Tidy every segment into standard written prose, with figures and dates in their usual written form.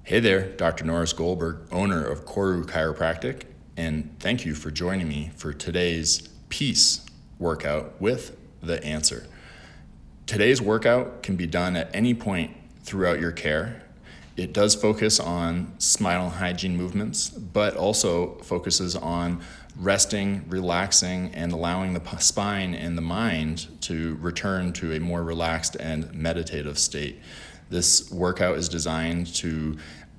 Hey there, Dr. Norris Golberg, owner of Koru Chiropractic, and thank you for joining me for today's peace workout with the answer. Today's workout can be done at any point throughout your care. It does focus on spinal hygiene movements, but also focuses on resting, relaxing, and allowing the spine and the mind to return to a more relaxed and meditative state. This workout is designed to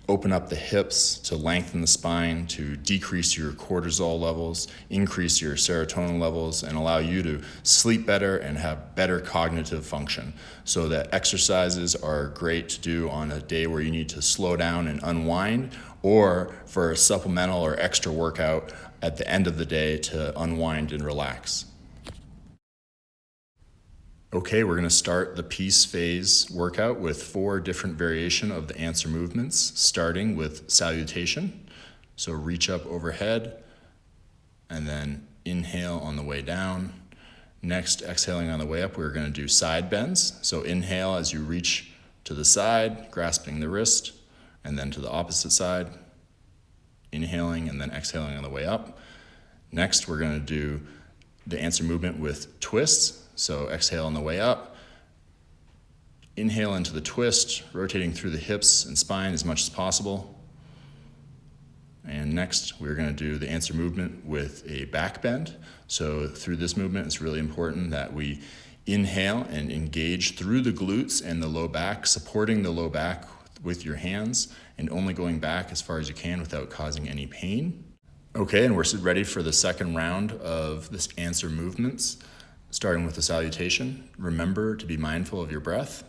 open up the hips, to lengthen the spine, to decrease your cortisol levels, increase your serotonin levels, and allow you to sleep better and have better cognitive function. So that exercises are great to do on a day where you need to slow down and unwind, or for a supplemental or extra workout at the end of the day to unwind and relax. Okay, we're going to start the peace phase workout with 4 different variations of the answer movements, starting with salutation. So reach up overhead, and then inhale on the way down. Next, exhaling on the way up, we're going to do side bends. So inhale as you reach to the side, grasping the wrist, and then to the opposite side, inhaling and then exhaling on the way up. Next, we're going to do the answer movement with twists. So exhale on the way up, inhale into the twist, rotating through the hips and spine as much as possible. And next, we're going to do the answer movement with a back bend. So through this movement, it's really important that we inhale and engage through the glutes and the low back, supporting the low back with your hands and only going back as far as you can without causing any pain. Okay, and we're ready for the second round of this answer movements. Starting with the salutation, remember to be mindful of your breath.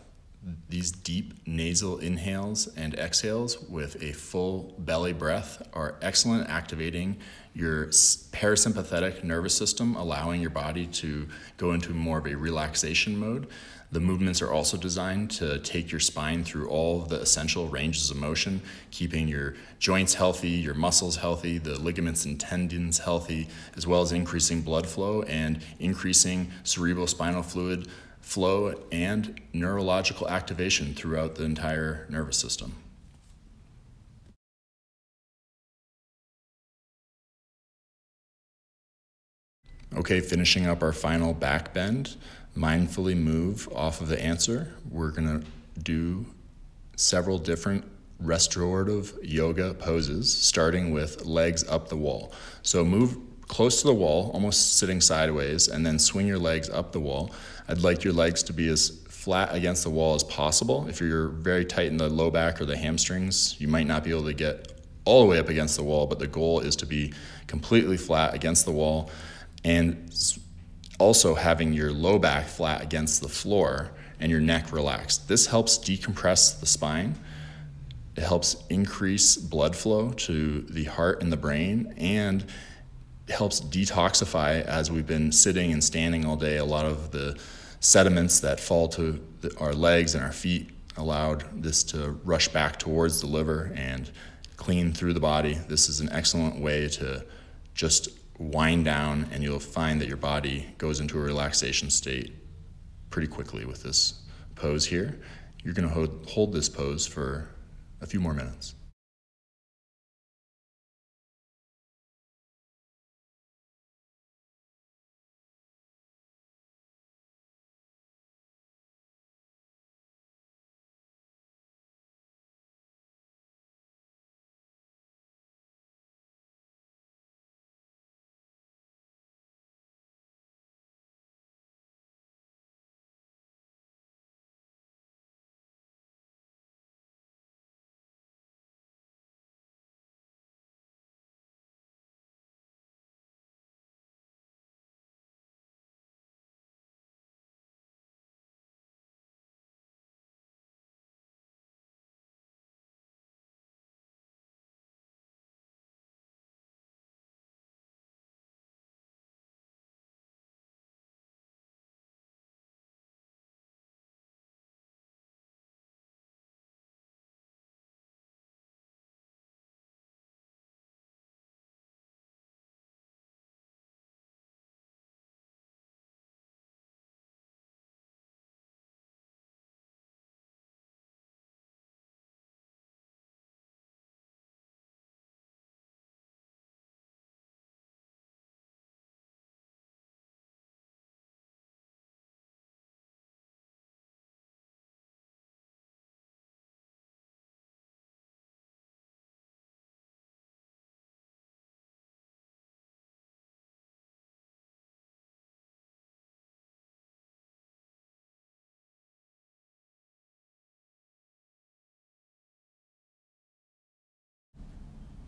These deep nasal inhales and exhales with a full belly breath are excellent, activating your parasympathetic nervous system, allowing your body to go into more of a relaxation mode. The movements are also designed to take your spine through all of the essential ranges of motion, keeping your joints healthy, your muscles healthy, the ligaments and tendons healthy, as well as increasing blood flow and increasing cerebral spinal fluid flow and neurological activation throughout the entire nervous system. Okay, finishing up our final back bend, mindfully move off of the answer. We're gonna do several different restorative yoga poses, starting with legs up the wall. So move close to the wall, almost sitting sideways, and then swing your legs up the wall. I'd like your legs to be as flat against the wall as possible. If you're very tight in the low back or the hamstrings, you might not be able to get all the way up against the wall, but the goal is to be completely flat against the wall, and also having your low back flat against the floor and your neck relaxed. This helps decompress the spine. It helps increase blood flow to the heart and the brain, and helps detoxify, as we've been sitting and standing all day. A lot of the sediments that fall to our legs and our feet allowed this to rush back towards the liver and clean through the body. This is an excellent way to just wind down, and you'll find that your body goes into a relaxation state pretty quickly with this pose here. You're going to hold this pose for a few more minutes.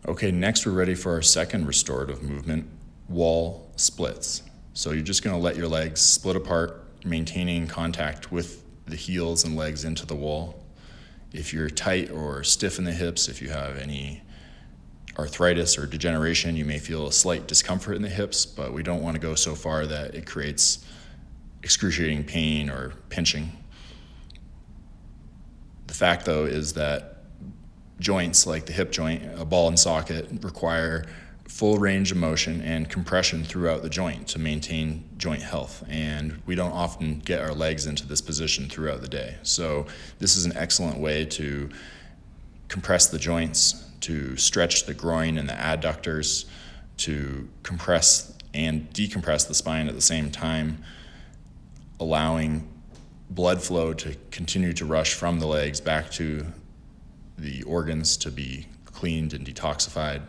Okay, next we're ready for our second restorative movement, wall splits. So you're just gonna let your legs split apart, maintaining contact with the heels and legs into the wall. If you're tight or stiff in the hips, if you have any arthritis or degeneration, you may feel a slight discomfort in the hips, but we don't want to go so far that it creates excruciating pain or pinching. The fact, though, is that joints like the hip joint, a ball and socket, require full range of motion and compression throughout the joint to maintain joint health. And we don't often get our legs into this position throughout the day. So this is an excellent way to compress the joints, to stretch the groin and the adductors, to compress and decompress the spine at the same time, allowing blood flow to continue to rush from the legs back to the organs to be cleaned and detoxified.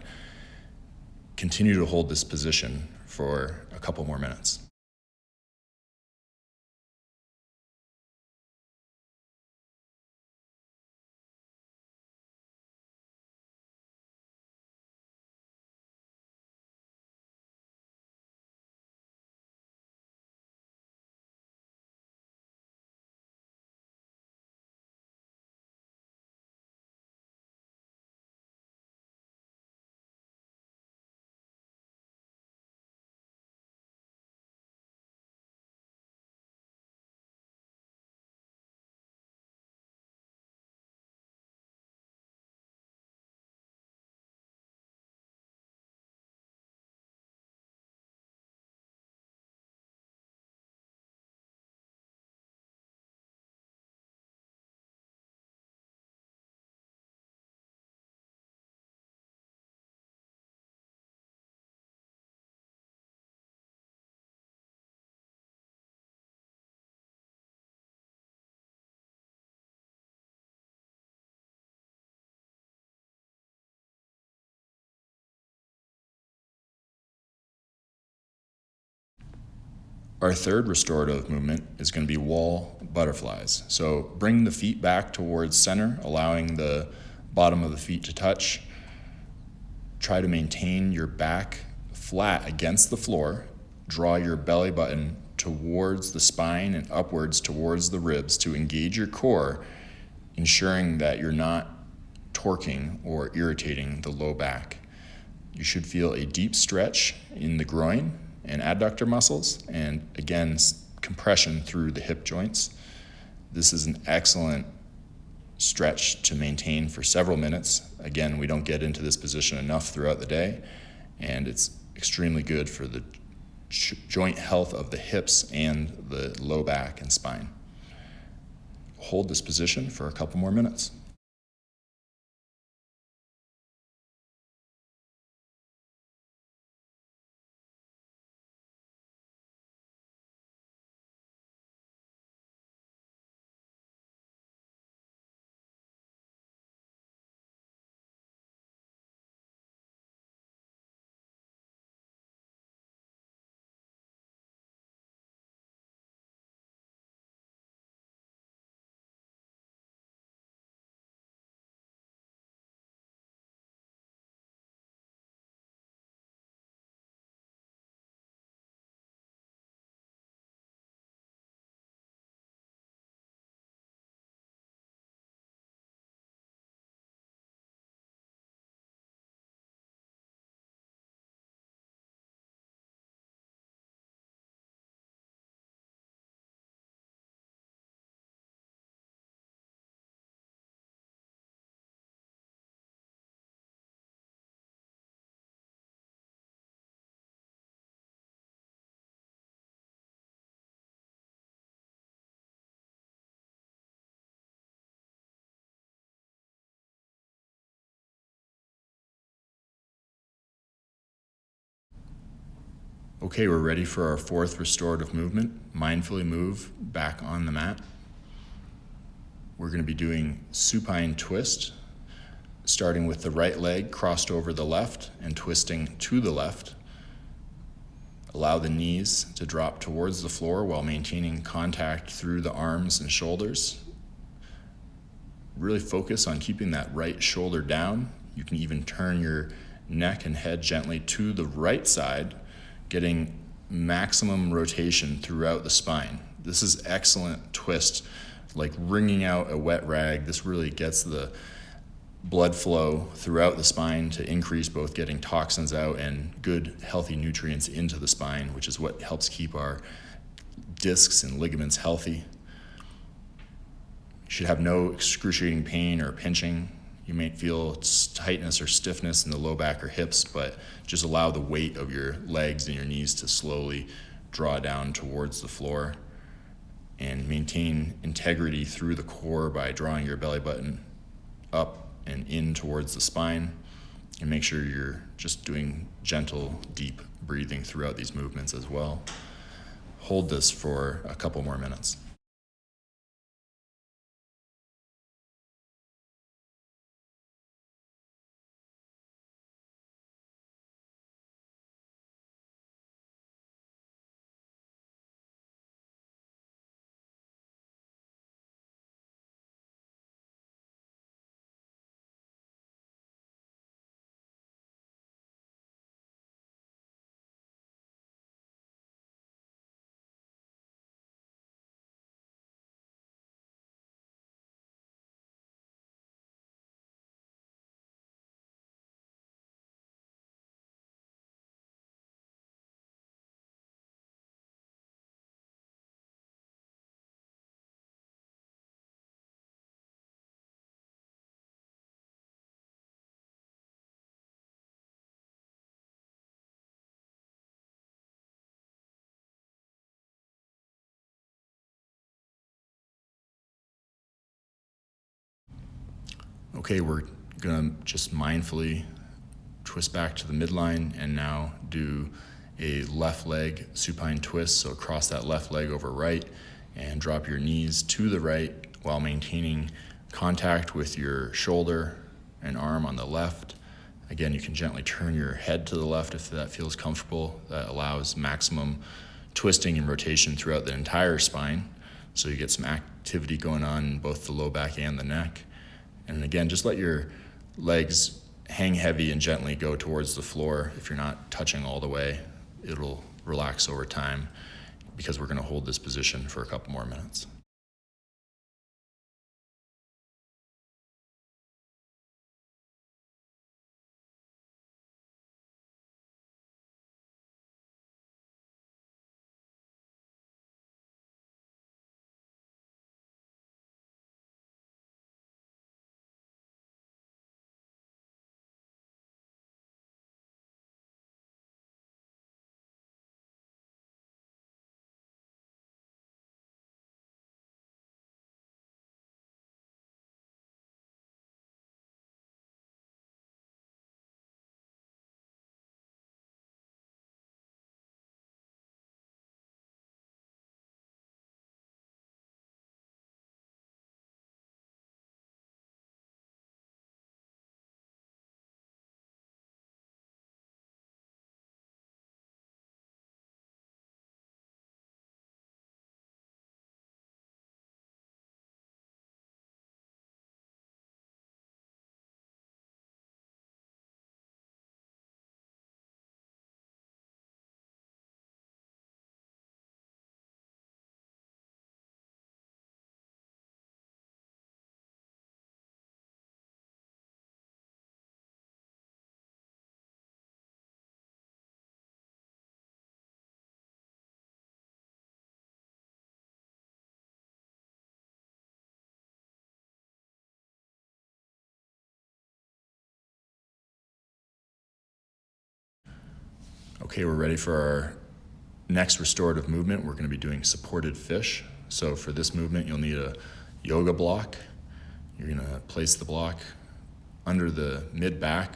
Continue to hold this position for a couple more minutes. Our third restorative movement is going to be wall butterflies. So bring the feet back towards center, allowing the bottom of the feet to touch. Try to maintain your back flat against the floor. Draw your belly button towards the spine and upwards towards the ribs to engage your core, ensuring that you're not torquing or irritating the low back. You should feel a deep stretch in the groin and adductor muscles, and again, compression through the hip joints. This is an excellent stretch to maintain for several minutes. Again, we don't get into this position enough throughout the day, and it's extremely good for the joint health of the hips and the low back and spine. Hold this position for a couple more minutes. Okay, we're ready for our fourth restorative movement. Mindfully move back on the mat. We're going to be doing supine twist, starting with the right leg crossed over the left and twisting to the left. Allow the knees to drop towards the floor while maintaining contact through the arms and shoulders. Really focus on keeping that right shoulder down. You can even turn your neck and head gently to the right side, getting maximum rotation throughout the spine. This is excellent twist, like wringing out a wet rag. This really gets the blood flow throughout the spine to increase both getting toxins out and good, healthy nutrients into the spine, which is what helps keep our discs and ligaments healthy. You should have no excruciating pain or pinching. You may feel tightness or stiffness in the low back or hips, but just allow the weight of your legs and your knees to slowly draw down towards the floor, and maintain integrity through the core by drawing your belly button up and in towards the spine, and make sure you're just doing gentle, deep breathing throughout these movements as well. Hold this for a couple more minutes. Okay, we're gonna just mindfully twist back to the midline and now do a left leg supine twist. So cross that left leg over right and drop your knees to the right while maintaining contact with your shoulder and arm on the left. Again, you can gently turn your head to the left if that feels comfortable. That allows maximum twisting and rotation throughout the entire spine. So you get some activity going on in both the low back and the neck. And again, just let your legs hang heavy and gently go towards the floor. If you're not touching all the way, it'll relax over time, because we're going to hold this position for a couple more minutes. Okay, we're ready for our next restorative movement. We're going to be doing supported fish. So for this movement, you'll need a yoga block. You're going to place the block under the mid-back,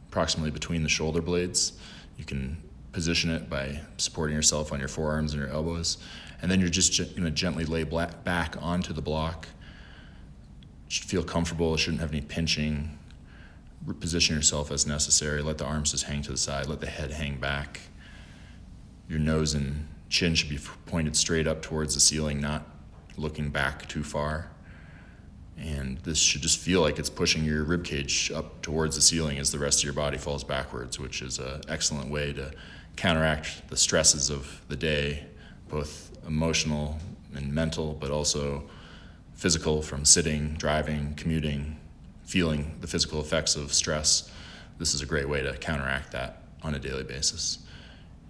approximately between the shoulder blades. You can position it by supporting yourself on your forearms and your elbows. And then you're just going to gently lay back onto the block. You should feel comfortable. It shouldn't have any pinching. Position yourself as necessary. Let the arms just hang to the side. Let the head hang back. Your nose and chin should be pointed straight up towards the ceiling, not looking back too far. And this should just feel like it's pushing your rib cage up towards the ceiling as the rest of your body falls backwards, which is an excellent way to counteract the stresses of the day, both emotional and mental, but also physical from sitting, driving, commuting, feeling the physical effects of stress. This is a great way to counteract that on a daily basis.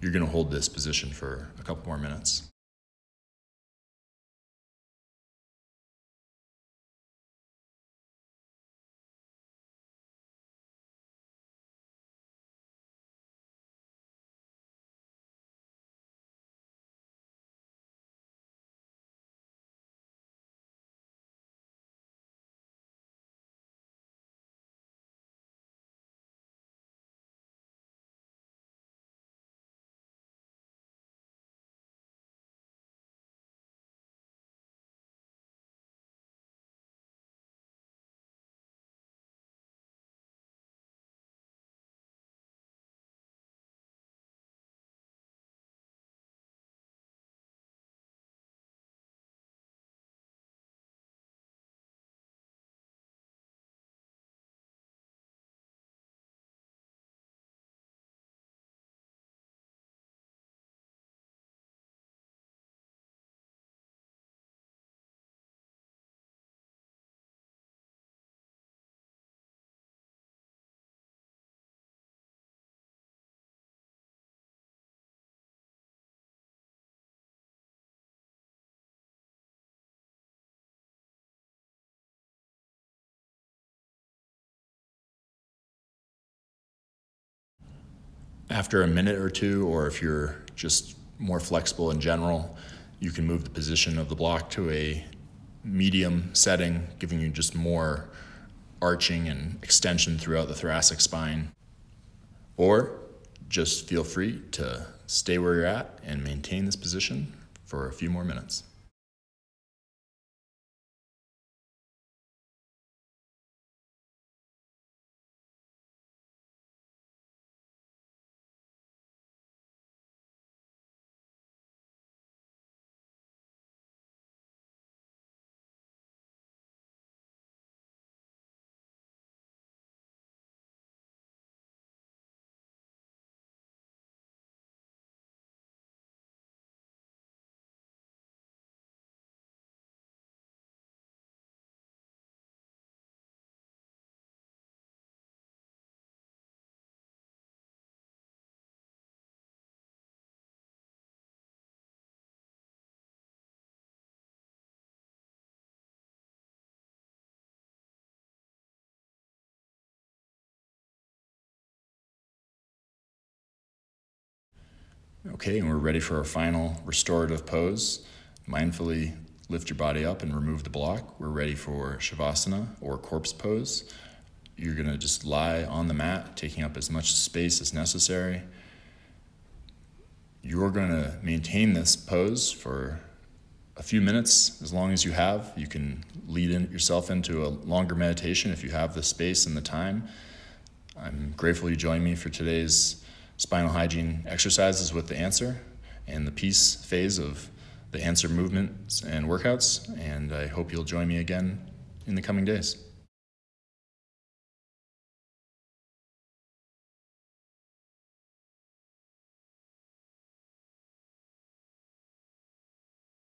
You're going to hold this position for a couple more minutes. After a minute or two, or if you're just more flexible in general, you can move the position of the block to a medium setting, giving you just more arching and extension throughout the thoracic spine. Or just feel free to stay where you're at and maintain this position for a few more minutes. Okay, and we're ready for our final restorative pose. Mindfully lift your body up and remove the block. We're ready for Shavasana or corpse pose. You're going to just lie on the mat, taking up as much space as necessary. You're going to maintain this pose for a few minutes, as long as you have. You can lead yourself into a longer meditation if you have the space and the time. I'm grateful you joined me for today's Spinal Hygiene Exercises with the answer and the peace phase of the answer movements and workouts, and I hope you'll join me again in the coming days.